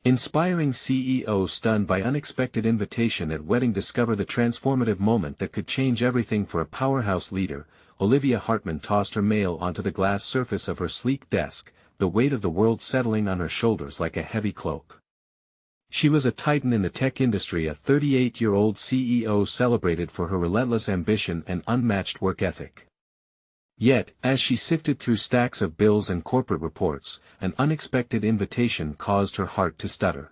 Inspiring CEO stunned by unexpected invitation at wedding discover the transformative moment that could change everything for a powerhouse leader. Olivia Hartman tossed her mail onto the glass surface of her sleek desk, the weight of the world settling on her shoulders like a heavy cloak. She was a titan in the tech industry, a 38-year-old CEO celebrated for her relentless ambition and unmatched work ethic. Yet, as she sifted through stacks of bills and corporate reports, an unexpected invitation caused her heart to stutter.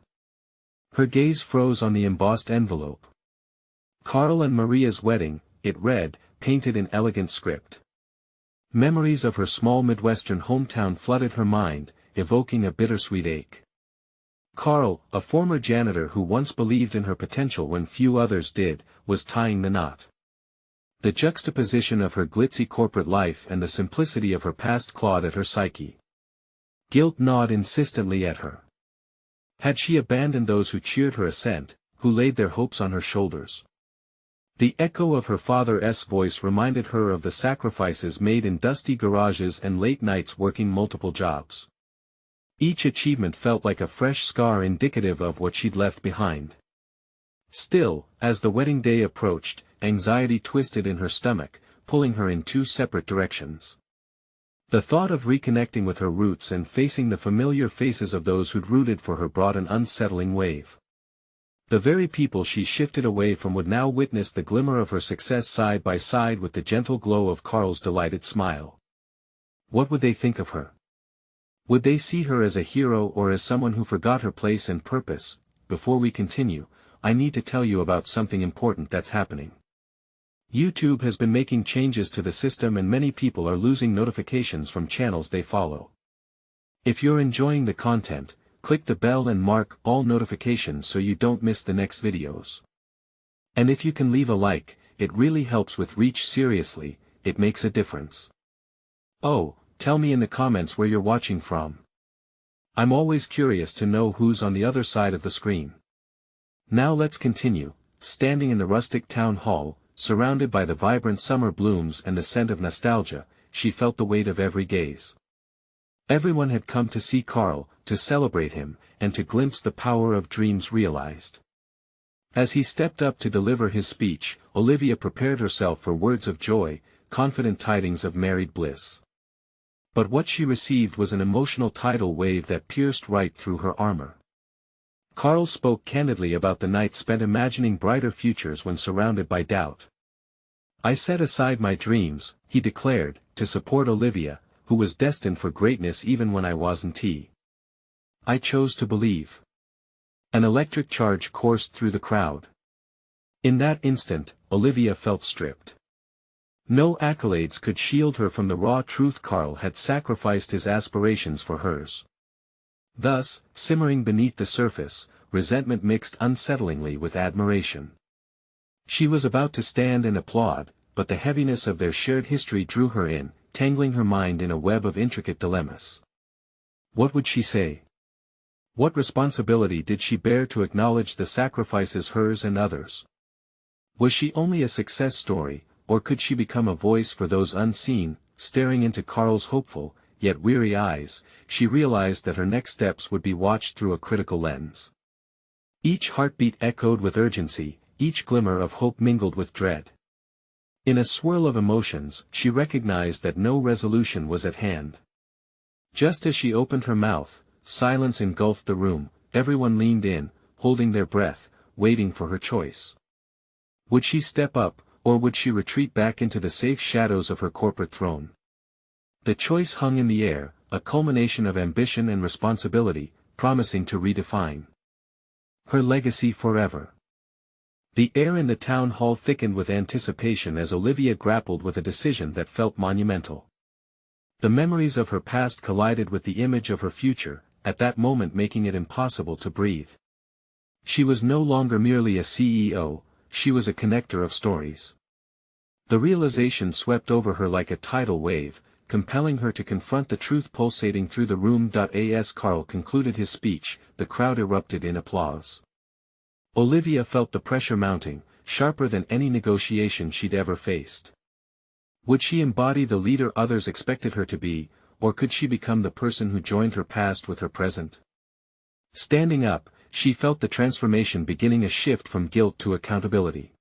Her gaze froze on the embossed envelope. Carl and Maria's wedding, it read, painted in elegant script. Memories of her small Midwestern hometown flooded her mind, evoking a bittersweet ache. Carl, a former janitor who once believed in her potential when few others did, was tying the knot. The juxtaposition of her glitzy corporate life and the simplicity of her past clawed at her psyche. Guilt gnawed insistently at her. Had she abandoned those who cheered her ascent, who laid their hopes on her shoulders? The echo of her father's voice reminded her of the sacrifices made in dusty garages and late nights working multiple jobs. Each achievement felt like a fresh scar indicative of what she'd left behind. Still, as the wedding day approached, anxiety twisted in her stomach, pulling her in two separate directions. The thought of reconnecting with her roots and facing the familiar faces of those who'd rooted for her brought an unsettling wave. The very people she shifted away from would now witness the glimmer of her success side by side with the gentle glow of Carl's delighted smile. What would they think of her? Would they see her as a hero or as someone who forgot her place and purpose? Before we continue, I need to tell you about something important that's happening. YouTube has been making changes to the system and many people are losing notifications from channels they follow. If you're enjoying the content, click the bell and mark all notifications so you don't miss the next videos. And if you can leave a like, it really helps with reach. Seriously, it makes a difference. Oh, tell me in the comments where you're watching from. I'm always curious to know who's on the other side of the screen. Now let's continue. Standing in the rustic town hall, surrounded by the vibrant summer blooms and the scent of nostalgia, she felt the weight of every gaze. Everyone had come to see Carl, to celebrate him, and to glimpse the power of dreams realized. As he stepped up to deliver his speech, Olivia prepared herself for words of joy, confident tidings of married bliss. But what she received was an emotional tidal wave that pierced right through her armor. Carl spoke candidly about the night spent imagining brighter futures when surrounded by doubt. I set aside my dreams, he declared, to support Olivia, who was destined for greatness even when I wasn't. I chose to believe. An electric charge coursed through the crowd. In that instant, Olivia felt stripped. No accolades could shield her from the raw truth. Carl had sacrificed his aspirations for hers. Thus, simmering beneath the surface, resentment mixed unsettlingly with admiration. She was about to stand and applaud, but the heaviness of their shared history drew her in, tangling her mind in a web of intricate dilemmas. What would she say? What responsibility did she bear to acknowledge the sacrifices hers and others? Was she only a success story, or could she become a voice for those unseen? Staring into Carl's hopeful, yet weary eyes, she realized that her next steps would be watched through a critical lens. Each heartbeat echoed with urgency, each glimmer of hope mingled with dread. In a swirl of emotions, she recognized that no resolution was at hand. Just as she opened her mouth, silence engulfed the room, everyone leaned in, holding their breath, waiting for her choice. Would she step up, or would she retreat back into the safe shadows of her corporate throne? The choice hung in the air, a culmination of ambition and responsibility, promising to redefine her legacy forever. The air in the town hall thickened with anticipation as Olivia grappled with a decision that felt monumental. The memories of her past collided with the image of her future, at that moment making it impossible to breathe. She was no longer merely a CEO, she was a connector of stories. The realization swept over her like a tidal wave, compelling her to confront the truth pulsating through the room. As Carl concluded his speech, the crowd erupted in applause. Olivia felt the pressure mounting, sharper than any negotiation she'd ever faced. Would she embody the leader others expected her to be, or could she become the person who joined her past with her present? Standing up, she felt the transformation beginning a shift from guilt to accountability.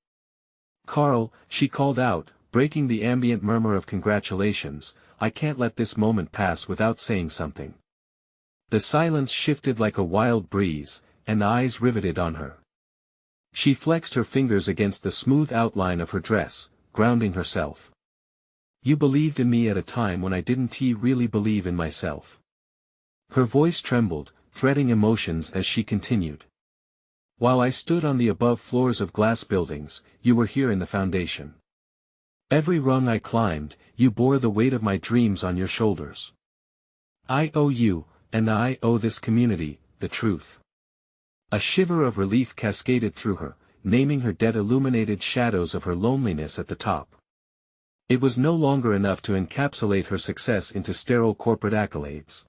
"Carl," she called out, breaking the ambient murmur of congratulations, "I can't let this moment pass without saying something." The silence shifted like a wild breeze, and eyes riveted on her. She flexed her fingers against the smooth outline of her dress, grounding herself. "You believed in me at a time when I didn't really believe in myself." Her voice trembled, threading emotions as she continued. "While I stood on the above floors of glass buildings, you were here in the foundation. Every rung I climbed, you bore the weight of my dreams on your shoulders. I owe you, and I owe this community, the truth." A shiver of relief cascaded through her, naming her debt illuminated shadows of her loneliness at the top. It was no longer enough to encapsulate her success into sterile corporate accolades.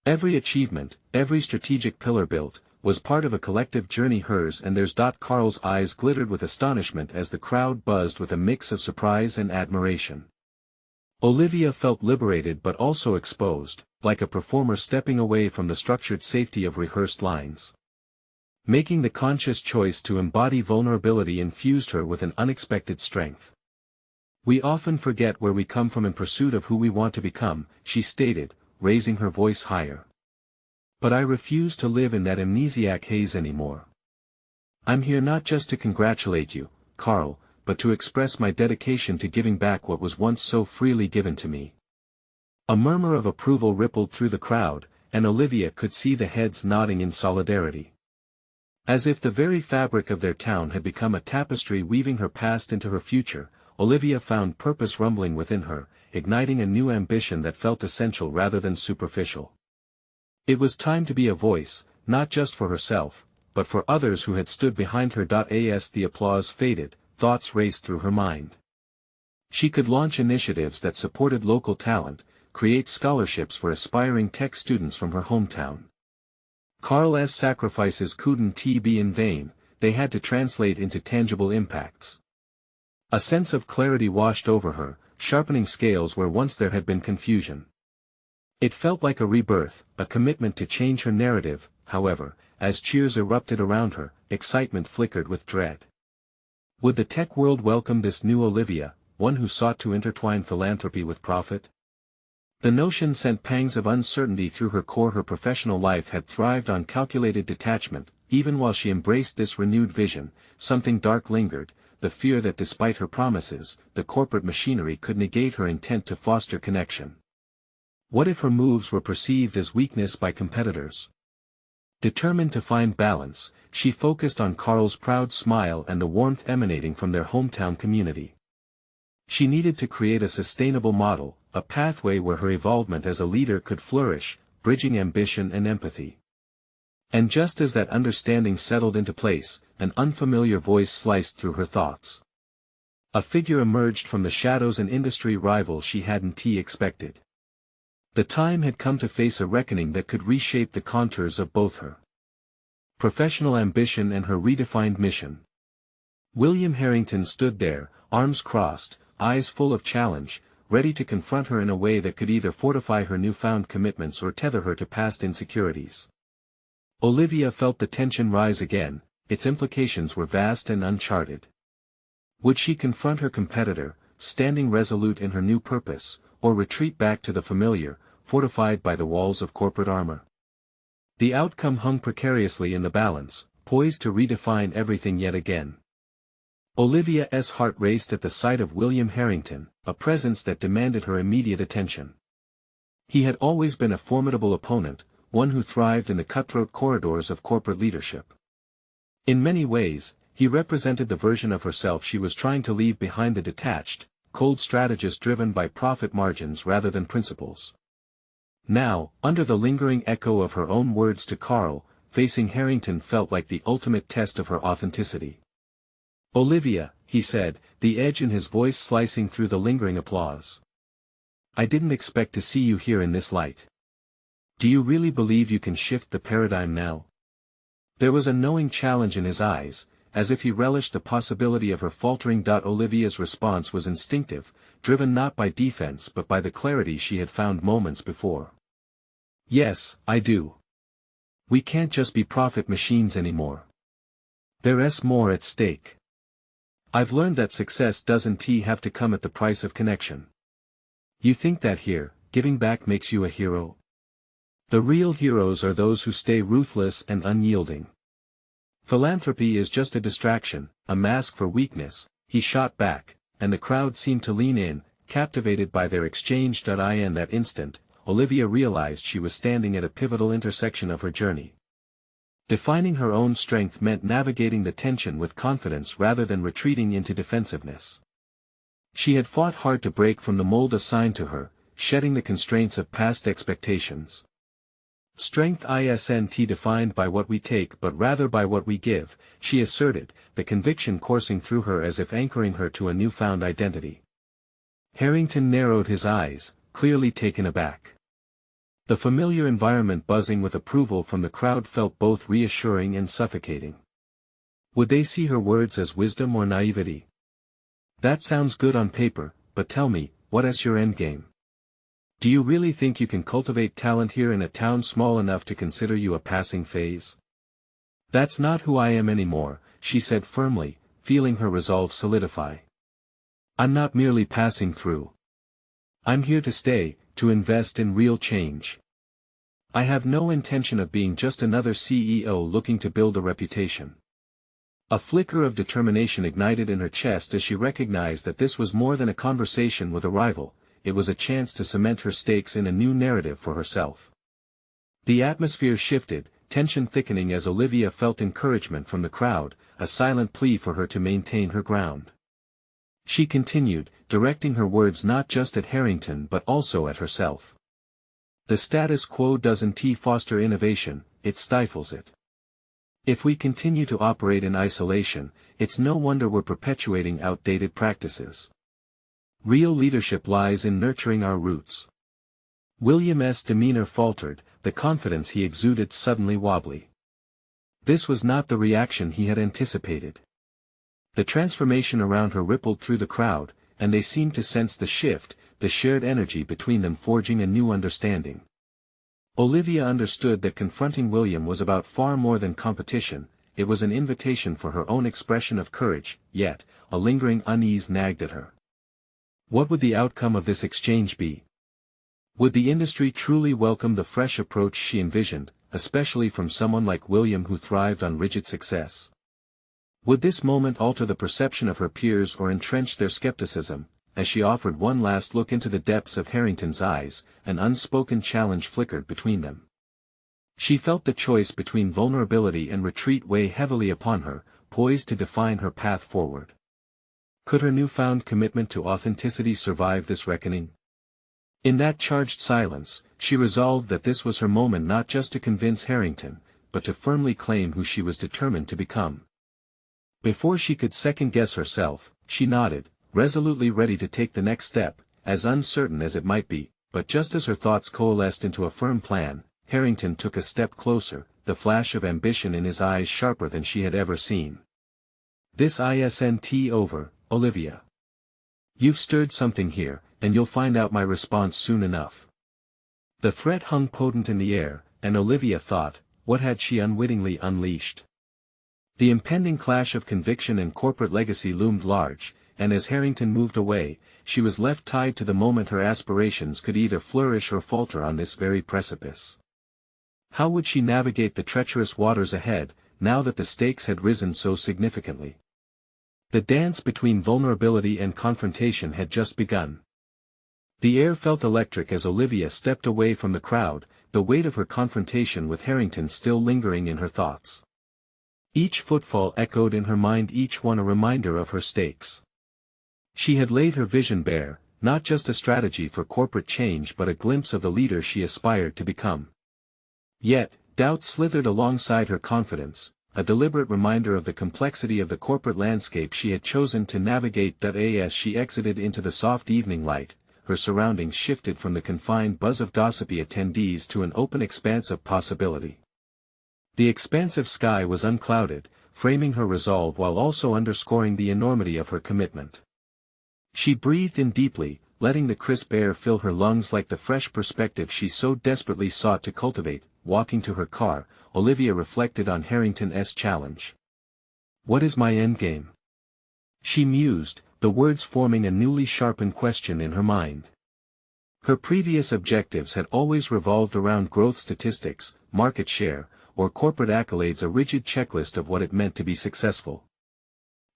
Every achievement, every strategic pillar built, was part of a collective journey, hers and theirs. Carl's eyes glittered with astonishment as the crowd buzzed with a mix of surprise and admiration. Olivia felt liberated but also exposed, like a performer stepping away from the structured safety of rehearsed lines. Making the conscious choice to embody vulnerability infused her with an unexpected strength. "We often forget where we come from in pursuit of who we want to become," she stated, raising her voice higher. "But I refuse to live in that amnesiac haze anymore. I'm here not just to congratulate you, Carl, but to express my dedication to giving back what was once so freely given to me." A murmur of approval rippled through the crowd, and Olivia could see the heads nodding in solidarity. As if the very fabric of their town had become a tapestry weaving her past into her future, Olivia found purpose rumbling within her, igniting a new ambition that felt essential rather than superficial. It was time to be a voice, not just for herself, but for others who had stood behind her. As the applause faded, thoughts raced through her mind. She could launch initiatives that supported local talent, create scholarships for aspiring tech students from her hometown. Carl's sacrifices couldn't be in vain, they had to translate into tangible impacts. A sense of clarity washed over her, sharpening scales where once there had been confusion. It felt like a rebirth, a commitment to change her narrative. However, as cheers erupted around her, excitement flickered with dread. Would the tech world welcome this new Olivia, one who sought to intertwine philanthropy with profit? The notion sent pangs of uncertainty through her core. Her professional life had thrived on calculated detachment. Even while she embraced this renewed vision, something dark lingered, the fear that despite her promises, the corporate machinery could negate her intent to foster connection. What if her moves were perceived as weakness by competitors? Determined to find balance, she focused on Carl's proud smile and the warmth emanating from their hometown community. She needed to create a sustainable model, a pathway where her evolvement as a leader could flourish, bridging ambition and empathy. And just as that understanding settled into place, an unfamiliar voice sliced through her thoughts. A figure emerged from the shadows, an industry rival she hadn't expected. The time had come to face a reckoning that could reshape the contours of both her professional ambition and her redefined mission. William Harrington stood there, arms crossed, eyes full of challenge, ready to confront her in a way that could either fortify her newfound commitments or tether her to past insecurities. Olivia felt the tension rise again, its implications were vast and uncharted. Would she confront her competitor, standing resolute in her new purpose, or retreat back to the familiar, fortified by the walls of corporate armor? The outcome hung precariously in the balance, poised to redefine everything yet again. Olivia's heart raced at the sight of William Harrington, a presence that demanded her immediate attention. He had always been a formidable opponent, one who thrived in the cutthroat corridors of corporate leadership. In many ways, he represented the version of herself she was trying to leave behind, the detached, cold strategist driven by profit margins rather than principles. Now, under the lingering echo of her own words to Carl, facing Harrington felt like the ultimate test of her authenticity. "Olivia," he said, the edge in his voice slicing through the lingering applause. "I didn't expect to see you here in this light. Do you really believe you can shift the paradigm now?" There was a knowing challenge in his eyes, as if he relished the possibility of her faltering. Olivia's response was instinctive, driven not by defense but by the clarity she had found moments before. "Yes, I do. We can't just be profit machines anymore. There's more at stake. I've learned that success doesn't have to come at the price of connection. You think that here, giving back makes you a hero? The real heroes are those who stay ruthless and unyielding. Philanthropy is just a distraction, a mask for weakness, he shot back, and the crowd seemed to lean in, captivated by their exchange. In that instant, Olivia realized she was standing at a pivotal intersection of her journey. Defining her own strength meant navigating the tension with confidence rather than retreating into defensiveness. She had fought hard to break from the mold assigned to her, shedding the constraints of past expectations. Strength isn't defined by what we take but rather by what we give, she asserted, the conviction coursing through her as if anchoring her to a newfound identity. Harrington narrowed his eyes, clearly taken aback. The familiar environment buzzing with approval from the crowd felt both reassuring and suffocating. Would they see her words as wisdom or naivety? That sounds good on paper, but tell me, what is your endgame? Do you really think you can cultivate talent here in a town small enough to consider you a passing phase? That's not who I am anymore, she said firmly, feeling her resolve solidify. I'm not merely passing through. I'm here to stay, to invest in real change. I have no intention of being just another CEO looking to build a reputation. A flicker of determination ignited in her chest as she recognized that this was more than a conversation with a rival. It was a chance to cement her stakes in a new narrative for herself. The atmosphere shifted, tension thickening as Olivia felt encouragement from the crowd, a silent plea for her to maintain her ground. She continued, directing her words not just at Harrington but also at herself. The status quo doesn't foster innovation, it stifles it. If we continue to operate in isolation, it's no wonder we're perpetuating outdated practices. Real leadership lies in nurturing our roots. William's demeanor faltered, the confidence he exuded suddenly wobbly. This was not the reaction he had anticipated. The transformation around her rippled through the crowd, and they seemed to sense the shift, the shared energy between them forging a new understanding. Olivia understood that confronting William was about far more than competition, it was an invitation for her own expression of courage, yet, a lingering unease nagged at her. What would the outcome of this exchange be? Would the industry truly welcome the fresh approach she envisioned, especially from someone like William who thrived on rigid success? Would this moment alter the perception of her peers or entrench their skepticism? As she offered one last look into the depths of Harrington's eyes, an unspoken challenge flickered between them. She felt the choice between vulnerability and retreat weigh heavily upon her, poised to define her path forward. Could her newfound commitment to authenticity survive this reckoning? In that charged silence, she resolved that this was her moment not just to convince Harrington, but to firmly claim who she was determined to become. Before she could second-guess herself, she nodded, resolutely ready to take the next step, as uncertain as it might be, but just as her thoughts coalesced into a firm plan, Harrington took a step closer, the flash of ambition in his eyes sharper than she had ever seen. This isn't over, Olivia. You've stirred something here, and you'll find out my response soon enough. The threat hung potent in the air, and Olivia thought, what had she unwittingly unleashed? The impending clash of conviction and corporate legacy loomed large, and as Harrington moved away, she was left tied to the moment her aspirations could either flourish or falter on this very precipice. How would she navigate the treacherous waters ahead, now that the stakes had risen so significantly? The dance between vulnerability and confrontation had just begun. The air felt electric as Olivia stepped away from the crowd, the weight of her confrontation with Harrington still lingering in her thoughts. Each footfall echoed in her mind, each one a reminder of her stakes. She had laid her vision bare, not just a strategy for corporate change but a glimpse of the leader she aspired to become. Yet, doubt slithered alongside her confidence, a deliberate reminder of the complexity of the corporate landscape she had chosen to navigate. As she exited into the soft evening light, her surroundings shifted from the confined buzz of gossipy attendees to an open expanse of possibility. The expansive sky was unclouded, framing her resolve while also underscoring the enormity of her commitment. She breathed in deeply, letting the crisp air fill her lungs like the fresh perspective she so desperately sought to cultivate. walking to her car, Olivia reflected on Harrington's challenge. What is my endgame? She mused, the words forming a newly sharpened question in her mind. Her previous objectives had always revolved around growth statistics, market share, or corporate accolades, a rigid checklist of what it meant to be successful.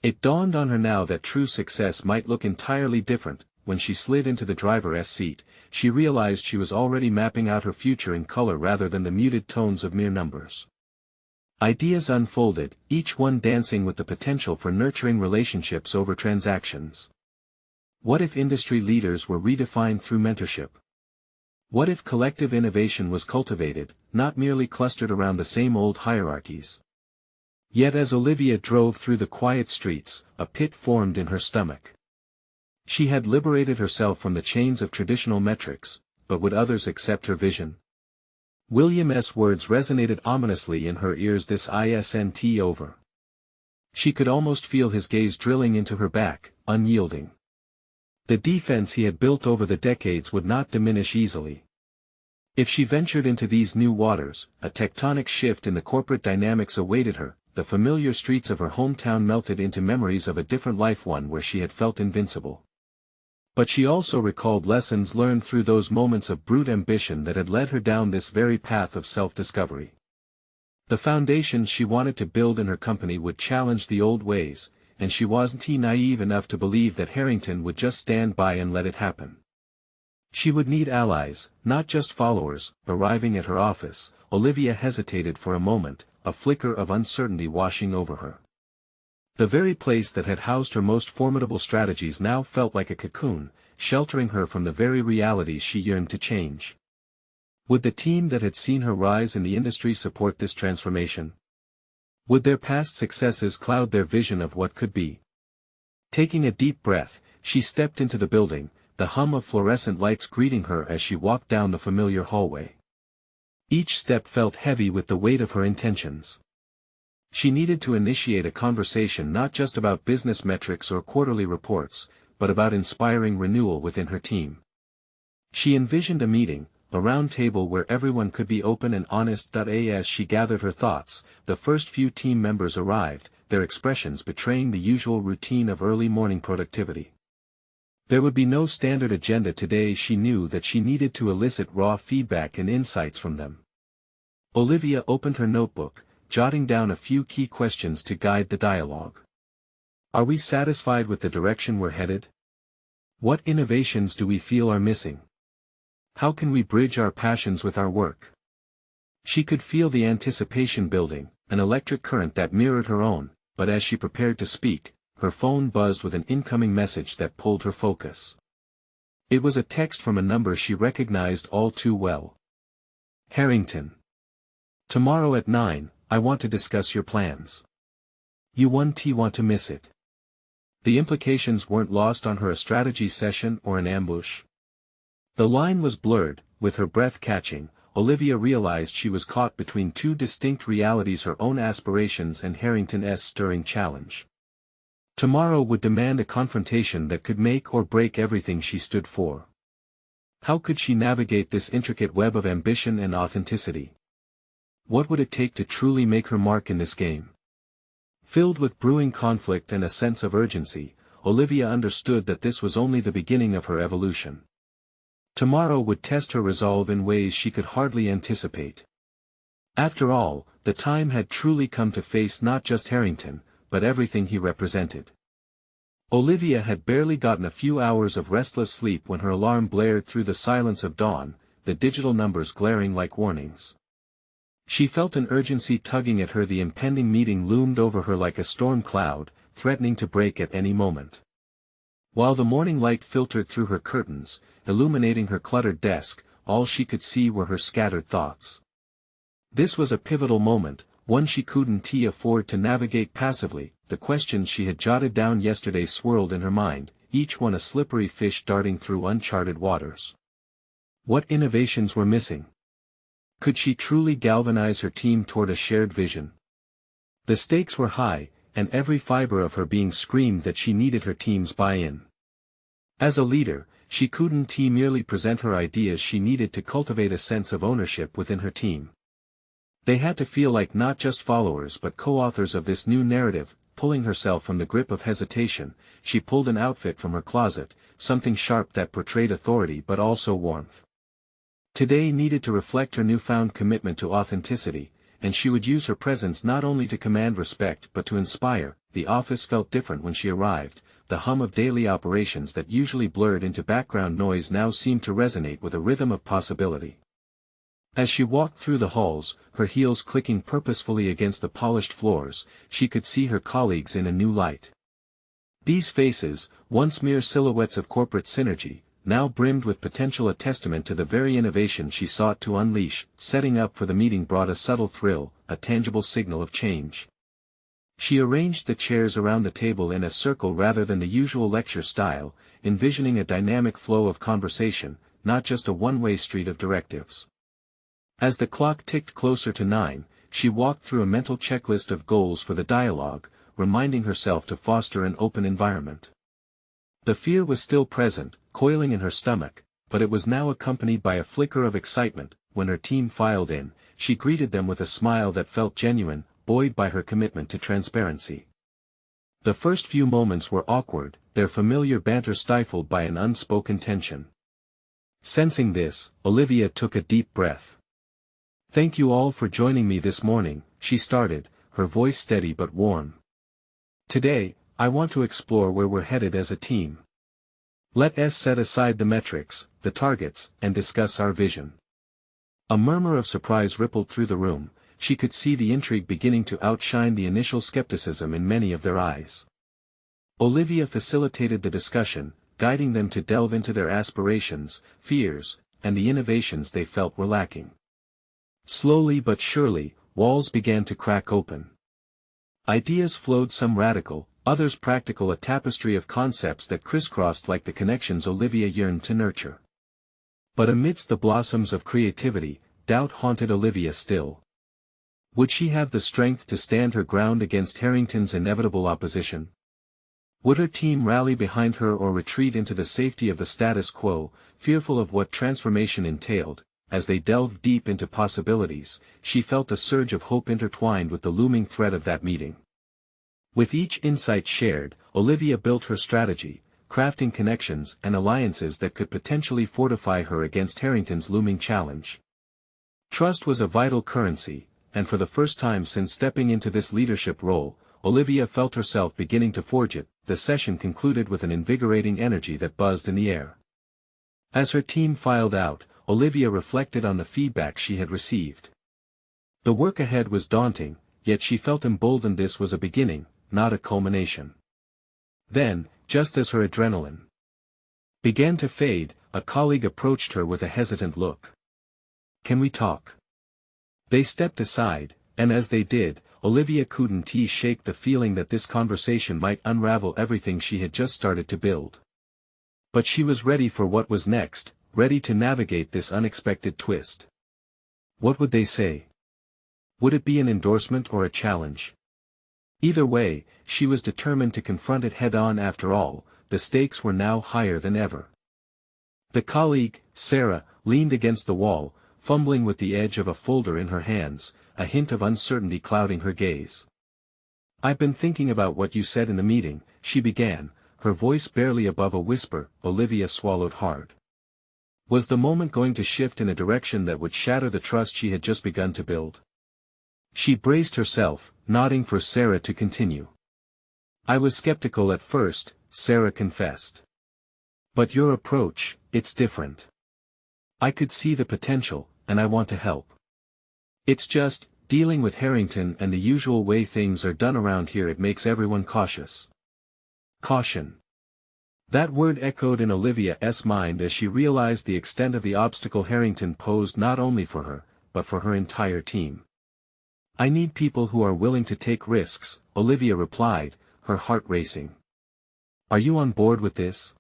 It dawned on her now that true success might look entirely different. When she slid into the driver's seat, she realized she was already mapping out her future in color rather than the muted tones of mere numbers. Ideas unfolded, each one dancing with the potential for nurturing relationships over transactions. What if industry leaders were redefined through mentorship? What if collective innovation was cultivated, not merely clustered around the same old hierarchies? Yet as Olivia drove through the quiet streets, a pit formed in her stomach. She had liberated herself from the chains of traditional metrics, but would others accept her vision? William's words resonated ominously in her ears. This isn't over. She could almost feel his gaze drilling into her back, unyielding. The defense he had built over the decades would not diminish easily. If she ventured into these new waters, a tectonic shift in the corporate dynamics awaited her. The familiar streets of her hometown melted into memories of a different life, one where she had felt invincible. But she also recalled lessons learned through those moments of brute ambition that had led her down this very path of self-discovery. The foundations she wanted to build in her company would challenge the old ways, and she wasn't naive enough to believe that Harrington would just stand by and let it happen. She would need allies, not just followers. Arriving at her office, Olivia hesitated for a moment, a flicker of uncertainty washing over her. The very place that had housed her most formidable strategies now felt like a cocoon, sheltering her from the very realities she yearned to change. Would the team that had seen her rise in the industry support this transformation? Would their past successes cloud their vision of what could be? Taking a deep breath, she stepped into the building, the hum of fluorescent lights greeting her as she walked down the familiar hallway. Each step felt heavy with the weight of her intentions. She needed to initiate a conversation not just about business metrics or quarterly reports, but about inspiring renewal within her team. She envisioned a meeting, a round table where everyone could be open and honest. As she gathered her thoughts, the first few team members arrived, their expressions betraying the usual routine of early morning productivity. There would be no standard agenda today. She knew that she needed to elicit raw feedback and insights from them. Olivia opened her notebook, jotting down a few key questions to guide the dialogue. Are we satisfied with the direction we're headed? What innovations do we feel are missing? How can we bridge our passions with our work? She could feel the anticipation building, an electric current that mirrored her own, but as she prepared to speak, her phone buzzed with an incoming message that pulled her focus. It was a text from a number she recognized all too well. Harrington. Tomorrow at 9, I want to discuss your plans. You want to miss it. The implications weren't lost on her. A strategy session or an ambush? The line was blurred. With her breath catching, Olivia realized she was caught between two distinct realities: her own aspirations and Harrington's stirring challenge. Tomorrow would demand a confrontation that could make or break everything she stood for. How could she navigate this intricate web of ambition and authenticity? What would it take to truly make her mark in this game? Filled with brewing conflict and a sense of urgency, Olivia understood that this was only the beginning of her evolution. Tomorrow would test her resolve in ways she could hardly anticipate. After all, the time had truly come to face not just Harrington, but everything he represented. Olivia had barely gotten a few hours of restless sleep when her alarm blared through the silence of dawn, the digital numbers glaring like warnings. She felt an urgency tugging at her. The impending meeting loomed over her like a storm cloud, threatening to break at any moment. While the morning light filtered through her curtains, illuminating her cluttered desk, all she could see were her scattered thoughts. This was a pivotal moment, one she couldn't afford to navigate passively. The questions she had jotted down yesterday swirled in her mind, each one a slippery fish darting through uncharted waters. What innovations were missing? Could she truly galvanize her team toward a shared vision? The stakes were high, and every fiber of her being screamed that she needed her team's buy-in. As a leader, she couldn't merely present her ideas. She needed to cultivate a sense of ownership within her team. They had to feel like not just followers but co-authors of this new narrative. Pulling herself from the grip of hesitation, she pulled an outfit from her closet, something sharp that portrayed authority but also warmth. Today needed to reflect her newfound commitment to authenticity, and she would use her presence not only to command respect but to inspire. The office felt different when she arrived. The hum of daily operations that usually blurred into background noise now seemed to resonate with a rhythm of possibility. As she walked through the halls, her heels clicking purposefully against the polished floors, she could see her colleagues in a new light. These faces, once mere silhouettes of corporate synergy, now brimmed with potential, a testament to the very innovation she sought to unleash. Setting up for the meeting brought a subtle thrill, a tangible signal of change. She arranged the chairs around the table in a circle rather than the usual lecture style, envisioning a dynamic flow of conversation, not just a one-way street of directives. As the clock ticked closer to 9, she walked through a mental checklist of goals for the dialogue, reminding herself to foster an open environment. The fear was still present, coiling in her stomach, but it was now accompanied by a flicker of excitement. When her team filed in, she greeted them with a smile that felt genuine, buoyed by her commitment to transparency. The first few moments were awkward, their familiar banter stifled by an unspoken tension. Sensing this, Olivia took a deep breath. "Thank you all for joining me this morning," she started, her voice steady but warm. "Today, I want to explore where we're headed as a team. Let's set aside the metrics, the targets, and discuss our vision." A murmur of surprise rippled through the room. She could see the intrigue beginning to outshine the initial skepticism in many of their eyes. Olivia facilitated the discussion, guiding them to delve into their aspirations, fears, and the innovations they felt were lacking. Slowly but surely, walls began to crack open. Ideas flowed, some radical, others practical, a tapestry of concepts that crisscrossed like the connections Olivia yearned to nurture. But amidst the blossoms of creativity, doubt haunted Olivia still. Would she have the strength to stand her ground against Harrington's inevitable opposition? Would her team rally behind her or retreat into the safety of the status quo, fearful of what transformation entailed? As they delved deep into possibilities, she felt a surge of hope intertwined with the looming threat of that meeting. With each insight shared, Olivia built her strategy, crafting connections and alliances that could potentially fortify her against Harrington's looming challenge. Trust was a vital currency, and for the first time since stepping into this leadership role, Olivia felt herself beginning to forge it. The session concluded with an invigorating energy that buzzed in the air. As her team filed out, Olivia reflected on the feedback she had received. The work ahead was daunting, yet she felt emboldened. This was a beginning, not a culmination. Then, just as her adrenaline began to fade, a colleague approached her with a hesitant look. "Can we talk?" They stepped aside, and as they did, Olivia couldn't shake the feeling that this conversation might unravel everything she had just started to build. But she was ready for what was next, ready to navigate this unexpected twist. What would they say? Would it be an endorsement or a challenge? Either way, she was determined to confront it head-on. After all, the stakes were now higher than ever. The colleague, Sarah, leaned against the wall, fumbling with the edge of a folder in her hands, a hint of uncertainty clouding her gaze. "I've been thinking about what you said in the meeting," she began, her voice barely above a whisper. Olivia swallowed hard. Was the moment going to shift in a direction that would shatter the trust she had just begun to build? She braced herself, nodding for Sarah to continue. "I was skeptical at first," Sarah confessed. "But your approach, it's different. I could see the potential, and I want to help. It's just, dealing with Harrington and the usual way things are done around here, it makes everyone cautious." Caution. That word echoed in Olivia's mind as she realized the extent of the obstacle Harrington posed not only for her, but for her entire team. "I need people who are willing to take risks," Olivia replied, her heart racing. "Are you on board with this?"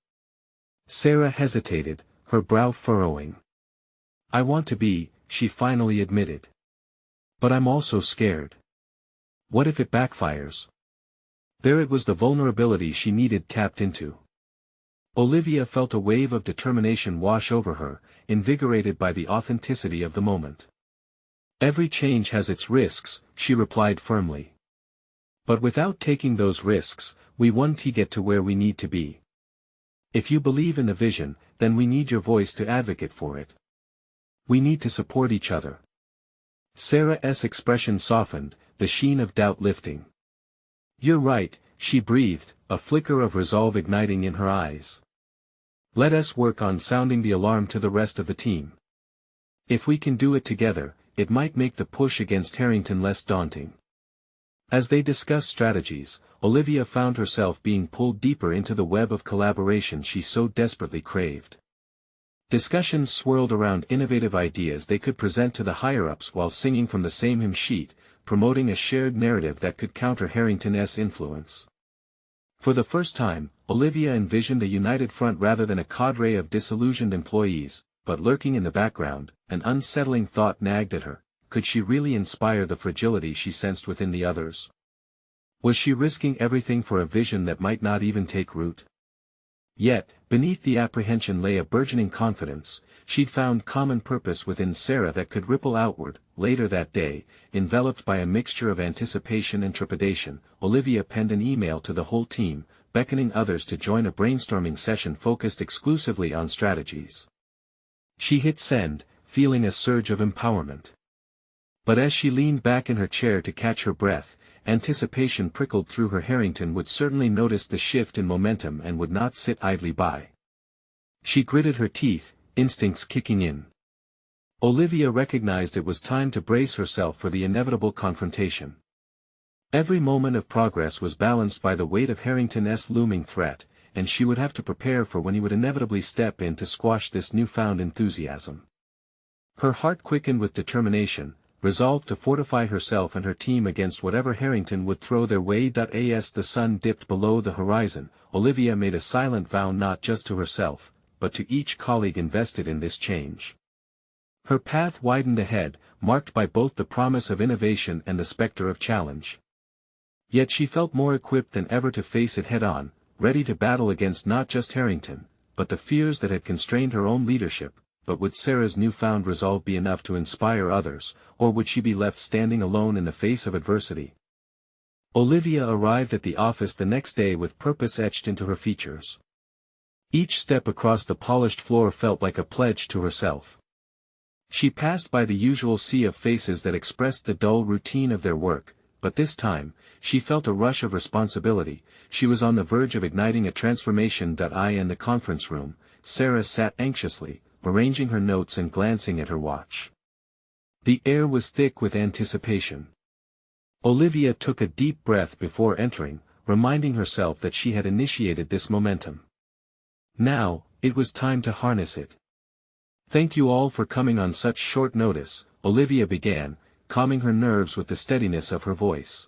Sarah hesitated, her brow furrowing. "I want to be," she finally admitted. "But I'm also scared. What if it backfires?" There it was, the vulnerability she needed tapped into. Olivia felt a wave of determination wash over her, invigorated by the authenticity of the moment. Every change has its risks, she replied firmly. But without taking those risks, we won't get to where we need to be. If you believe in the vision, then we need your voice to advocate for it. We need to support each other. Sarah's expression softened, the sheen of doubt lifting. You're right, she breathed, a flicker of resolve igniting in her eyes. Let us work on sounding the alarm to the rest of the team. If we can do it together, it might make the push against Harrington less daunting. As they discussed strategies, Olivia found herself being pulled deeper into the web of collaboration she so desperately craved. Discussions swirled around innovative ideas they could present to the higher-ups while singing from the same hymn sheet, promoting a shared narrative that could counter Harrington's influence. For the first time, Olivia envisioned a united front rather than a cadre of disillusioned employees, but lurking in the background, an unsettling thought nagged at her: could she really inspire the fragility she sensed within the others? Was she risking everything for a vision that might not even take root? Yet, beneath the apprehension lay a burgeoning confidence. She'd found common purpose within Sarah that could ripple outward. Later that day, enveloped by a mixture of anticipation and trepidation, Olivia penned an email to the whole team, beckoning others to join a brainstorming session focused exclusively on strategies. She hit send, feeling a surge of empowerment. But as she leaned back in her chair to catch her breath, anticipation prickled through her. Harrington would certainly notice the shift in momentum and would not sit idly by. She gritted her teeth, instincts kicking in. Olivia recognized it was time to brace herself for the inevitable confrontation. Every moment of progress was balanced by the weight of Harrington's looming threat, and she would have to prepare for when he would inevitably step in to squash this newfound enthusiasm. Her heart quickened with determination, resolved to fortify herself and her team against whatever Harrington would throw their way. As the sun dipped below the horizon, Olivia made a silent vow not just to herself, but to each colleague invested in this change. Her path widened ahead, marked by both the promise of innovation and the specter of challenge. Yet she felt more equipped than ever to face it head-on, ready to battle against not just Harrington, but the fears that had constrained her own leadership. But would Sarah's newfound resolve be enough to inspire others, or would she be left standing alone in the face of adversity? Olivia arrived at the office the next day with purpose etched into her features. Each step across the polished floor felt like a pledge to herself. She passed by the usual sea of faces that expressed the dull routine of their work, but this time, she felt a rush of responsibility. She was on the verge of igniting a transformation. In the conference room, Sarah sat anxiously, arranging her notes and glancing at her watch. The air was thick with anticipation. Olivia took a deep breath before entering, reminding herself that she had initiated this momentum. Now, it was time to harness it. Thank you all for coming on such short notice, Olivia began, calming her nerves with the steadiness of her voice.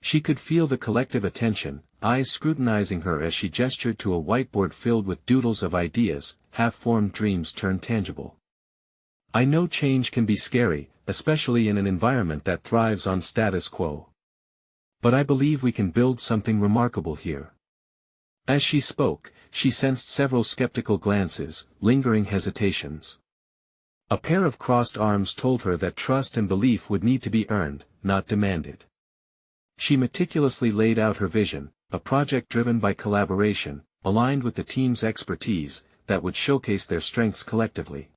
She could feel the collective attention, eyes scrutinizing her as she gestured to a whiteboard filled with doodles of ideas, half-formed dreams turned tangible. I know change can be scary, especially in an environment that thrives on status quo. But I believe we can build something remarkable here. As she spoke, she sensed several skeptical glances, lingering hesitations. A pair of crossed arms told her that trust and belief would need to be earned, not demanded. She meticulously laid out her vision, a project driven by collaboration, aligned with the team's expertise, that would showcase their strengths collectively.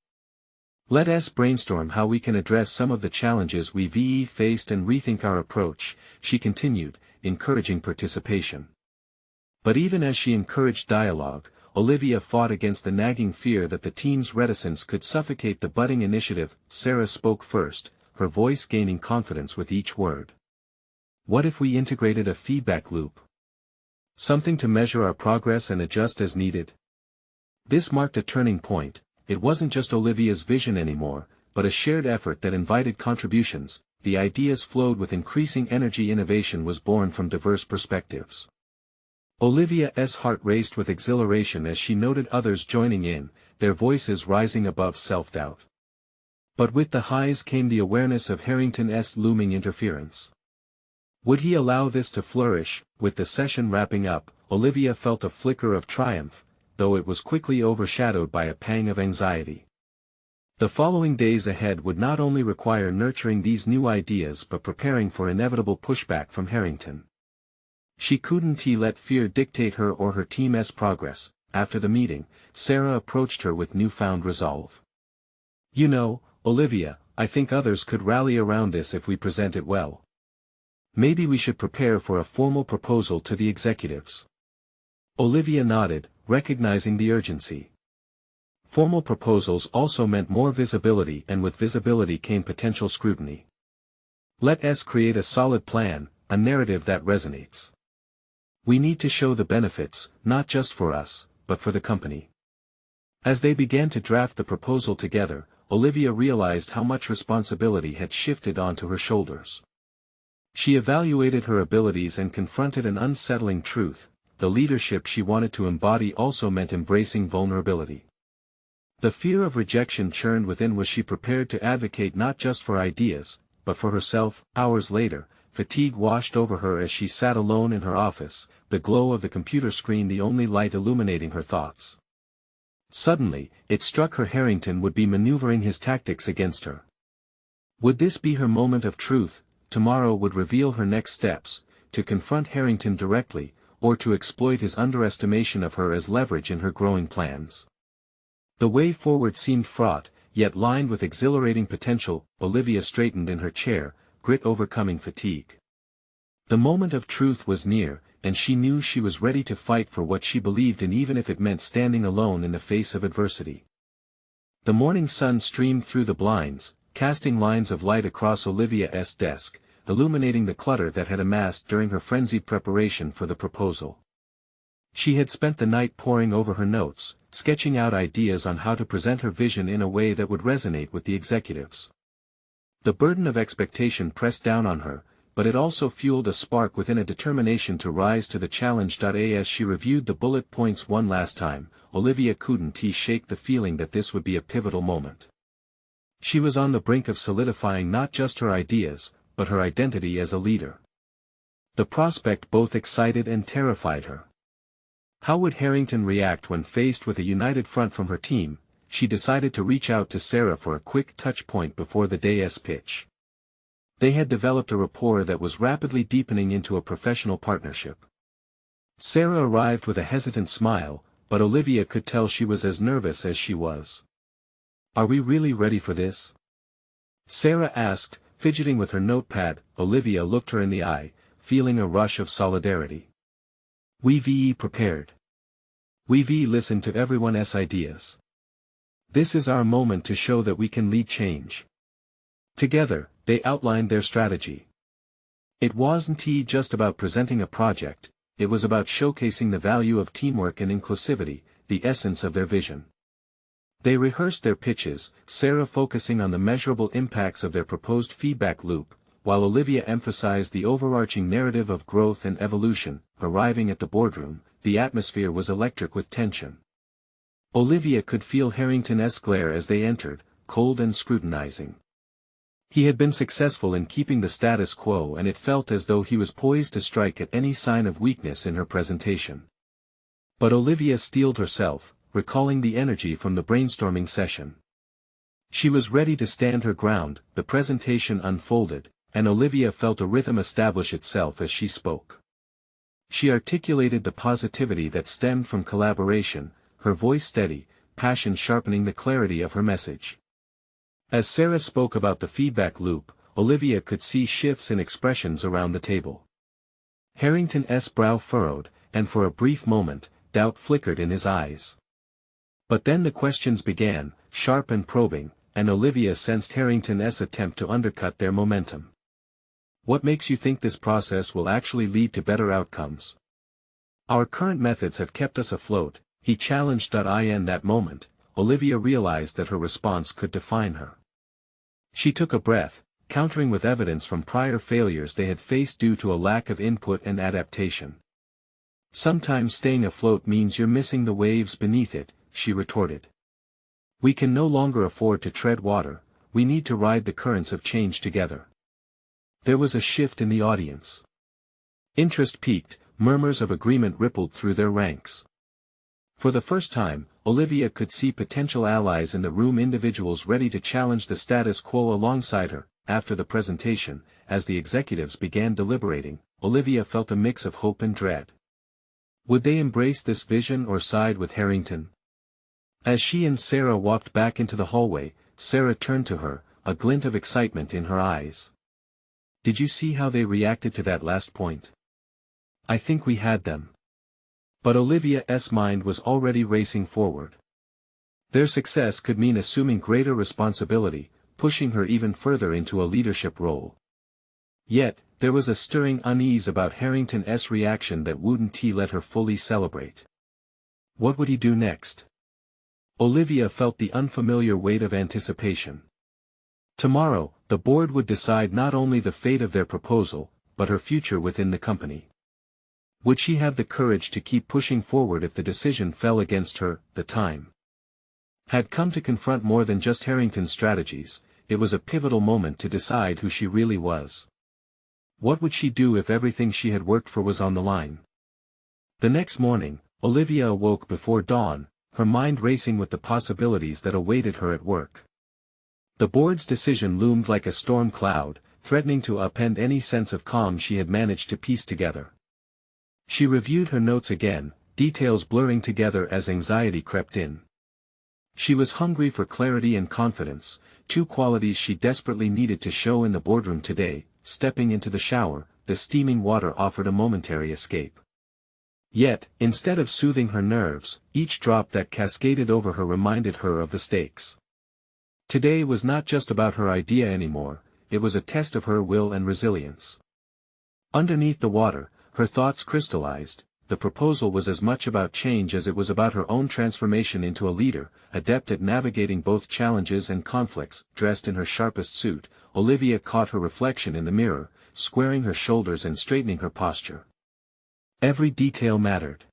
Let us brainstorm how we can address some of the challenges we've faced and rethink our approach, she continued, encouraging participation. But even as she encouraged dialogue, Olivia fought against the nagging fear that the team's reticence could suffocate the budding initiative. Sarah spoke first, her voice gaining confidence with each word. What if we integrated a feedback loop? Something to measure our progress and adjust as needed? This marked a turning point. It wasn't just Olivia's vision anymore, but a shared effort that invited contributions. The ideas flowed with increasing energy. Innovation was born from diverse perspectives. Olivia's heart raced with exhilaration as she noted others joining in, their voices rising above self-doubt. But with the highs came the awareness of Harrington's looming interference. Would he allow this to flourish? With the session wrapping up, Olivia felt a flicker of triumph, though it was quickly overshadowed by a pang of anxiety. The following days ahead would not only require nurturing these new ideas but preparing for inevitable pushback from Harrington. She couldn't let fear dictate her or her team's progress. After the meeting, Sarah approached her with newfound resolve. "You know, Olivia, I think others could rally around this if we present it well. Maybe we should prepare for a formal proposal to the executives." Olivia nodded, recognizing the urgency. Formal proposals also meant more visibility, and with visibility came potential scrutiny. Let us create a solid plan, a narrative that resonates. We need to show the benefits, not just for us, but for the company. As they began to draft the proposal together, Olivia realized how much responsibility had shifted onto her shoulders. She evaluated her abilities and confronted an unsettling truth: the leadership she wanted to embody also meant embracing vulnerability. The fear of rejection churned within. Was she prepared to advocate not just for ideas, but for herself? Hours later, fatigue washed over her as she sat alone in her office, the glow of the computer screen the only light illuminating her thoughts. Suddenly, it struck her Harrington would be maneuvering his tactics against her. Would this be her moment of truth? Tomorrow would reveal her next steps: to confront Harrington directly, or to exploit his underestimation of her as leverage in her growing plans. The way forward seemed fraught, yet lined with exhilarating potential. Olivia straightened in her chair, grit overcoming fatigue. The moment of truth was near, and she knew she was ready to fight for what she believed in, even if it meant standing alone in the face of adversity. The morning sun streamed through the blinds, casting lines of light across Olivia's desk, illuminating the clutter that had amassed during her frenzied preparation for the proposal. She had spent the night poring over her notes, sketching out ideas on how to present her vision in a way that would resonate with the executives. The burden of expectation pressed down on her, but it also fueled a spark within, a determination to rise to the challenge. As she reviewed the bullet points one last time, Olivia couldn't shake the feeling that this would be a pivotal moment. She was on the brink of solidifying not just her ideas, but her identity as a leader. The prospect both excited and terrified her. How would Harrington react when faced with a united front from her team? She decided to reach out to Sarah for a quick touch point before the day's pitch. They had developed a rapport that was rapidly deepening into a professional partnership. Sarah arrived with a hesitant smile, but Olivia could tell she was as nervous as she was. "Are we really ready for this?" Sarah asked, fidgeting with her notepad. Olivia looked her in the eye, feeling a rush of solidarity. "We've prepared. We've listened to everyone's ideas. This is our moment to show that we can lead change." Together, they outlined their strategy. It wasn't just about presenting a project, it was about showcasing the value of teamwork and inclusivity, the essence of their vision. They rehearsed their pitches, Sarah focusing on the measurable impacts of their proposed feedback loop, while Olivia emphasized the overarching narrative of growth and evolution. Arriving at the boardroom, the atmosphere was electric with tension. Olivia could feel Harrington's glare as they entered, cold and scrutinizing. He had been successful in keeping the status quo, and it felt as though he was poised to strike at any sign of weakness in her presentation. But Olivia steeled herself, recalling the energy from the brainstorming session. She was ready to stand her ground. The presentation unfolded, and Olivia felt a rhythm establish itself as she spoke. She articulated the positivity that stemmed from collaboration, her voice steady, passion sharpening the clarity of her message. As Sarah spoke about the feedback loop, Olivia could see shifts in expressions around the table. Harrington's brow furrowed, and for a brief moment, doubt flickered in his eyes. But then the questions began, sharp and probing, and Olivia sensed Harrington's attempt to undercut their momentum. "What makes you think this process will actually lead to better outcomes?" "Our current methods have kept us afloat," he challenged. In that moment, Olivia realized that her response could define her. She took a breath, countering with evidence from prior failures they had faced due to a lack of input and adaptation. "Sometimes staying afloat means you're missing the waves beneath it," she retorted. "We can no longer afford to tread water, we need to ride the currents of change together." There was a shift in the audience. Interest peaked, murmurs of agreement rippled through their ranks. For the first time, Olivia could see potential allies in the room, individuals ready to challenge the status quo alongside her. After the presentation, as the executives began deliberating, Olivia felt a mix of hope and dread. Would they embrace this vision or side with Harrington? As she and Sarah walked back into the hallway, Sarah turned to her, a glint of excitement in her eyes. "Did you see how they reacted to that last point? I think we had them." But Olivia's mind was already racing forward. Their success could mean assuming greater responsibility, pushing her even further into a leadership role. Yet, there was a stirring unease about Harrington's reaction that wouldn't let her fully celebrate. What would he do next? Olivia felt the unfamiliar weight of anticipation. Tomorrow, the board would decide not only the fate of their proposal, but her future within the company. Would she have the courage to keep pushing forward if the decision fell against her? The time had come to confront more than just Harrington's strategies. It was a pivotal moment to decide who she really was. What would she do if everything she had worked for was on the line? The next morning, Olivia awoke before dawn, her mind racing with the possibilities that awaited her at work. The board's decision loomed like a storm cloud, threatening to upend any sense of calm she had managed to piece together. She reviewed her notes again, details blurring together as anxiety crept in. She was hungry for clarity and confidence, two qualities she desperately needed to show in the boardroom today. Stepping into the shower, the steaming water offered a momentary escape. Yet, instead of soothing her nerves, each drop that cascaded over her reminded her of the stakes. Today was not just about her idea anymore, it was a test of her will and resilience. Underneath the water, her thoughts crystallized. The proposal was as much about change as it was about her own transformation into a leader, adept at navigating both challenges and conflicts. Dressed in her sharpest suit, Olivia caught her reflection in the mirror, squaring her shoulders and straightening her posture. Every detail mattered.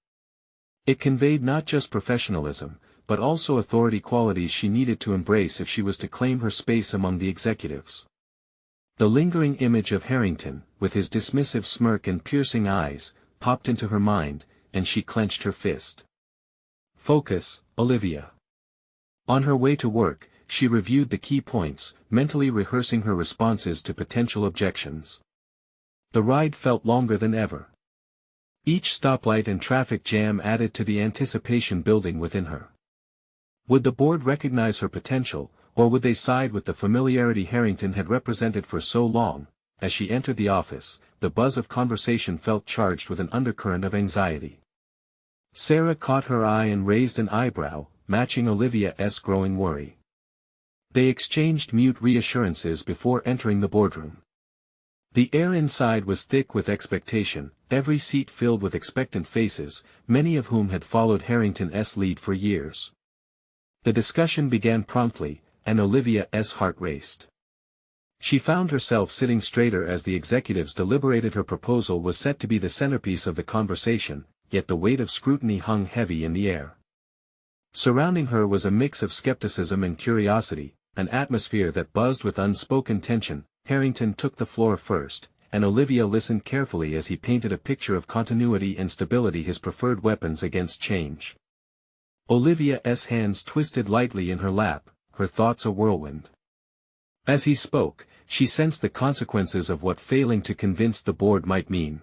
It conveyed not just professionalism, but also authority, qualities she needed to embrace if she was to claim her space among the executives. The lingering image of Harrington, with his dismissive smirk and piercing eyes, popped into her mind, and she clenched her fist. Focus, Olivia. On her way to work, she reviewed the key points, mentally rehearsing her responses to potential objections. The ride felt longer than ever. Each stoplight and traffic jam added to the anticipation building within her. Would the board recognize her potential, or would they side with the familiarity Harrington had represented for so long? As she entered the office, the buzz of conversation felt charged with an undercurrent of anxiety. Sarah caught her eye and raised an eyebrow, matching Olivia's growing worry. They exchanged mute reassurances before entering the boardroom. The air inside was thick with expectation, every seat filled with expectant faces, many of whom had followed Harrington's lead for years. The discussion began promptly, and Olivia's heart raced. She found herself sitting straighter as the executives deliberated. Her proposal was set to be the centerpiece of the conversation, yet the weight of scrutiny hung heavy in the air. Surrounding her was a mix of skepticism and curiosity, an atmosphere that buzzed with unspoken tension. Harrington took the floor first, and Olivia listened carefully as he painted a picture of continuity and stability, his preferred weapons against change. Olivia's hands twisted lightly in her lap, her thoughts a whirlwind. As he spoke, she sensed the consequences of what failing to convince the board might mean.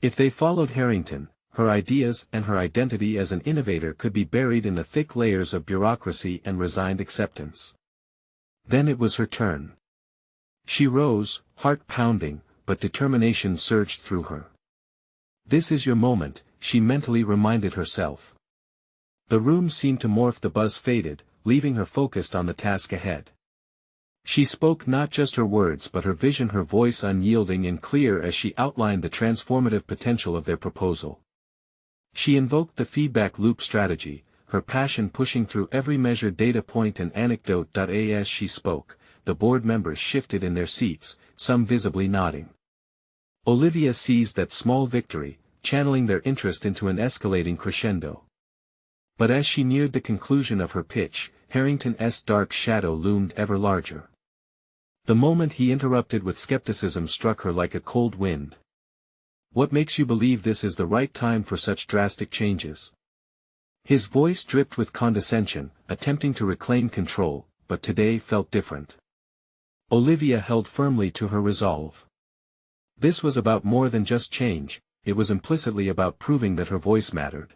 If they followed Harrington, her ideas and her identity as an innovator could be buried in the thick layers of bureaucracy and resigned acceptance. Then it was her turn. She rose, heart pounding, but determination surged through her. "This is your moment," she mentally reminded herself. The room seemed to morph, the buzz faded, leaving her focused on the task ahead. She spoke not just her words but her vision, her voice unyielding and clear as she outlined the transformative potential of their proposal. She invoked the feedback loop strategy, her passion pushing through every measured data point and anecdote. As she spoke, the board members shifted in their seats, some visibly nodding. Olivia seized that small victory, channeling their interest into an escalating crescendo. But as she neared the conclusion of her pitch, Harrington's dark shadow loomed ever larger. The moment he interrupted with skepticism struck her like a cold wind. "What makes you believe this is the right time for such drastic changes?" His voice dripped with condescension, attempting to reclaim control, but today felt different. Olivia held firmly to her resolve. This was about more than just change, it was implicitly about proving that her voice mattered.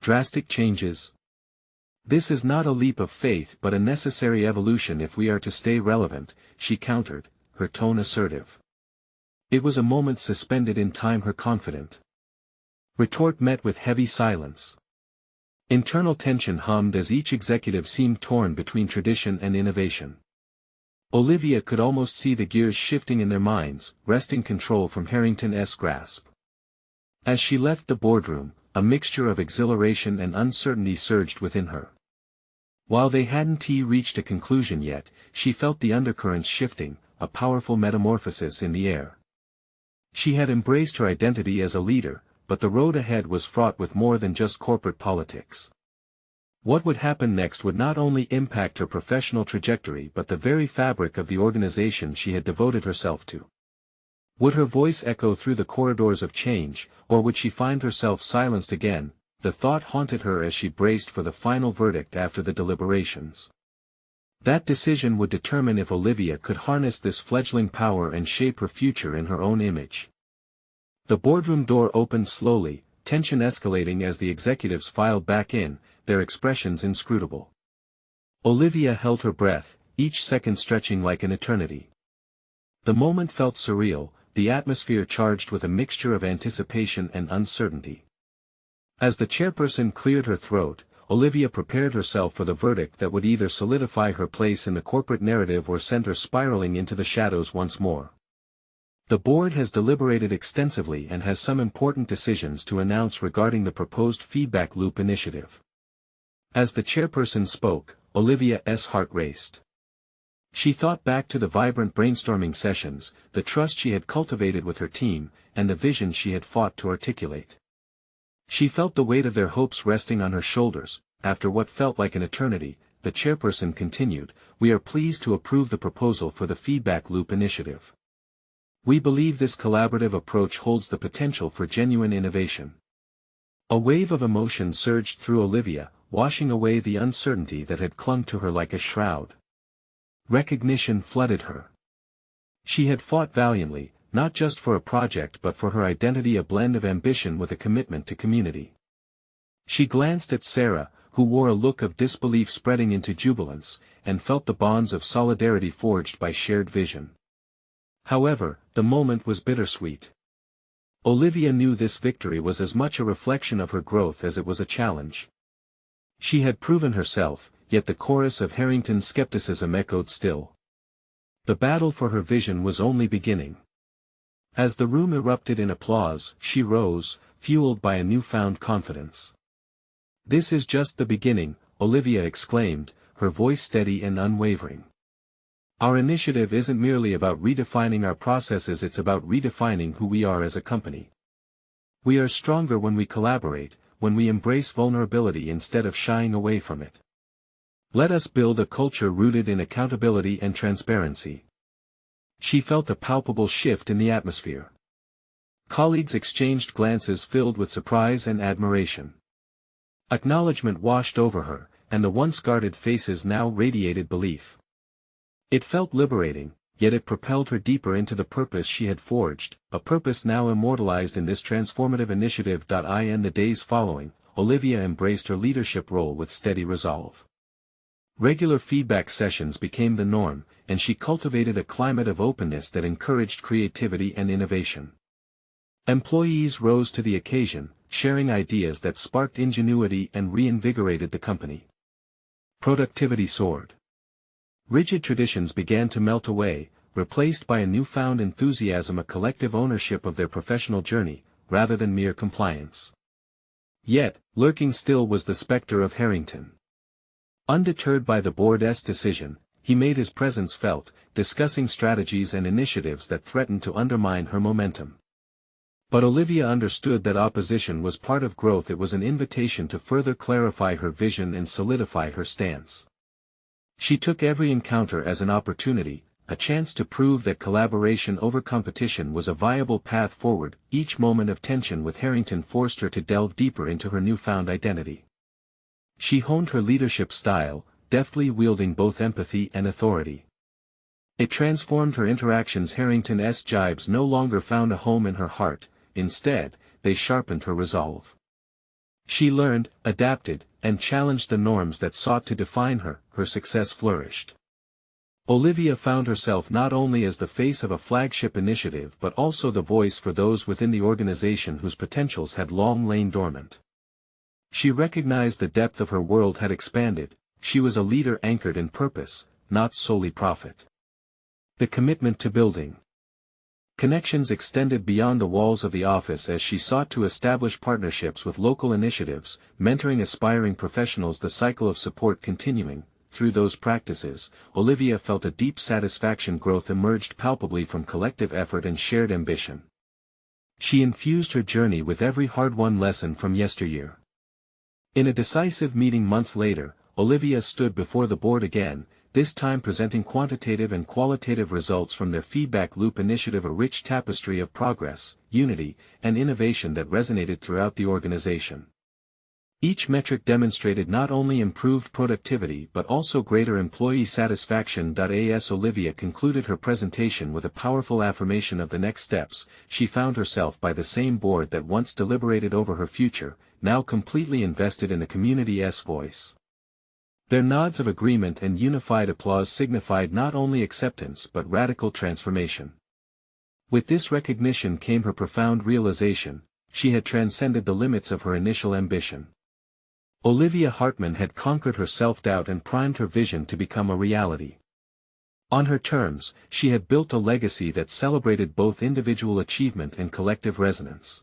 Drastic changes. This is not a leap of faith but a necessary evolution if we are to stay relevant, she countered, her tone assertive. It was a moment suspended in time. Her confident retort met with heavy silence. Internal tension hummed as each executive seemed torn between tradition and innovation. Olivia could almost see the gears shifting in their minds, wresting control from Harrington's grasp. As she left the boardroom, a mixture of exhilaration and uncertainty surged within her. While they hadn't reached a conclusion yet, she felt the undercurrents shifting, a powerful metamorphosis in the air. She had embraced her identity as a leader, but the road ahead was fraught with more than just corporate politics. What would happen next would not only impact her professional trajectory but the very fabric of the organization she had devoted herself to. Would her voice echo through the corridors of change, or would she find herself silenced again? The thought haunted her as she braced for the final verdict after the deliberations. That decision would determine if Olivia could harness this fledgling power and shape her future in her own image. The boardroom door opened slowly, tension escalating as the executives filed back in, their expressions inscrutable. Olivia held her breath, each second stretching like an eternity. The moment felt surreal, the atmosphere charged with a mixture of anticipation and uncertainty. As the chairperson cleared her throat, Olivia prepared herself for the verdict that would either solidify her place in the corporate narrative or send her spiraling into the shadows once more. The board has deliberated extensively and has some important decisions to announce regarding the proposed feedback loop initiative. As the chairperson spoke, Olivia's heart raced. She thought back to the vibrant brainstorming sessions, the trust she had cultivated with her team, and the vision she had fought to articulate. She felt the weight of their hopes resting on her shoulders. After what felt like an eternity, the chairperson continued, "We are pleased to approve the proposal for the feedback loop initiative. We believe this collaborative approach holds the potential for genuine innovation." A wave of emotion surged through Olivia, washing away the uncertainty that had clung to her like a shroud. Recognition flooded her. She had fought valiantly, not just for a project but for her identity, a blend of ambition with a commitment to community. She glanced at Sarah, who wore a look of disbelief spreading into jubilance, and felt the bonds of solidarity forged by shared vision. However, the moment was bittersweet. Olivia knew this victory was as much a reflection of her growth as it was a challenge. She had proven herself, yet the chorus of Harrington's skepticism echoed still. The battle for her vision was only beginning. As the room erupted in applause, she rose, fueled by a newfound confidence. "This is just the beginning," Olivia exclaimed, her voice steady and unwavering. "Our initiative isn't merely about redefining our processes, it's about redefining who we are as a company. We are stronger when we collaborate, when we embrace vulnerability instead of shying away from it. Let us build a culture rooted in accountability and transparency." She felt a palpable shift in the atmosphere. Colleagues exchanged glances filled with surprise and admiration. Acknowledgement washed over her, and the once guarded faces now radiated belief. It felt liberating, yet it propelled her deeper into the purpose she had forged, a purpose now immortalized in this transformative initiative. In the days following, Olivia embraced her leadership role with steady resolve. Regular feedback sessions became the norm, and she cultivated a climate of openness that encouraged creativity and innovation. Employees rose to the occasion, sharing ideas that sparked ingenuity and reinvigorated the company. Productivity soared. Rigid traditions began to melt away, replaced by a newfound enthusiasm, a collective ownership of their professional journey, rather than mere compliance. Yet, lurking still was the specter of Harrington. Undeterred by the board's decision, he made his presence felt, discussing strategies and initiatives that threatened to undermine her momentum. But Olivia understood that opposition was part of growth. It was an invitation to further clarify her vision and solidify her stance. She took every encounter as an opportunity, a chance to prove that collaboration over competition was a viable path forward. Each moment of tension with Harrington forced her to delve deeper into her newfound identity. She honed her leadership style, deftly wielding both empathy and authority. It transformed her interactions. Harrington's jibes no longer found a home in her heart, instead, they sharpened her resolve. She learned, adapted, and challenged the norms that sought to define her. Her success flourished. Olivia found herself not only as the face of a flagship initiative but also the voice for those within the organization whose potentials had long lain dormant. She recognized the depth of her world had expanded. She was a leader anchored in purpose, not solely profit. The commitment to building connections extended beyond the walls of the office as she sought to establish partnerships with local initiatives, mentoring aspiring professionals. The cycle of support continuing. Through those practices, Olivia felt a deep satisfaction. Growth emerged palpably from collective effort and shared ambition. She infused her journey with every hard-won lesson from yesteryear. In a decisive meeting months later, Olivia stood before the board again, this time presenting quantitative and qualitative results from their feedback loop initiative, a rich tapestry of progress, unity, and innovation that resonated throughout the organization. Each metric demonstrated not only improved productivity but also greater employee satisfaction. As Olivia concluded her presentation with a powerful affirmation of the next steps, she found herself by the same board that once deliberated over her future, now completely invested in the community's voice. Their nods of agreement and unified applause signified not only acceptance but radical transformation. With this recognition came her profound realization: she had transcended the limits of her initial ambition. Olivia Hartman had conquered her self-doubt and primed her vision to become a reality. On her terms, she had built a legacy that celebrated both individual achievement and collective resonance.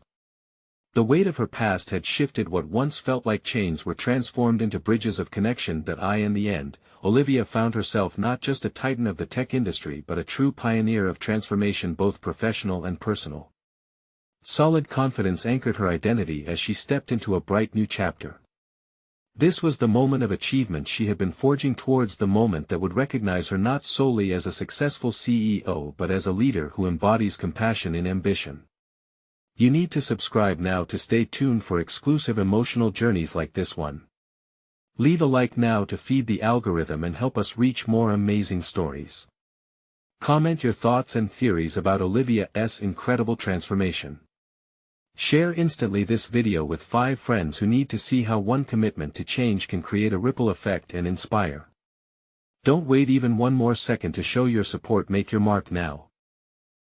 The weight of her past had shifted. What once felt like chains were transformed into bridges of connection. In the end, Olivia found herself not just a titan of the tech industry but a true pioneer of transformation, both professional and personal. Solid confidence anchored her identity as she stepped into a bright new chapter. This was the moment of achievement she had been forging towards, the moment that would recognize her not solely as a successful CEO but as a leader who embodies compassion in ambition. You need to subscribe now to stay tuned for exclusive emotional journeys like this one. Leave a like now to feed the algorithm and help us reach more amazing stories. Comment your thoughts and theories about Olivia's incredible transformation. Share instantly this video with 5 friends who need to see how one commitment to change can create a ripple effect and inspire. Don't wait even one more second to show your support. Make your mark now.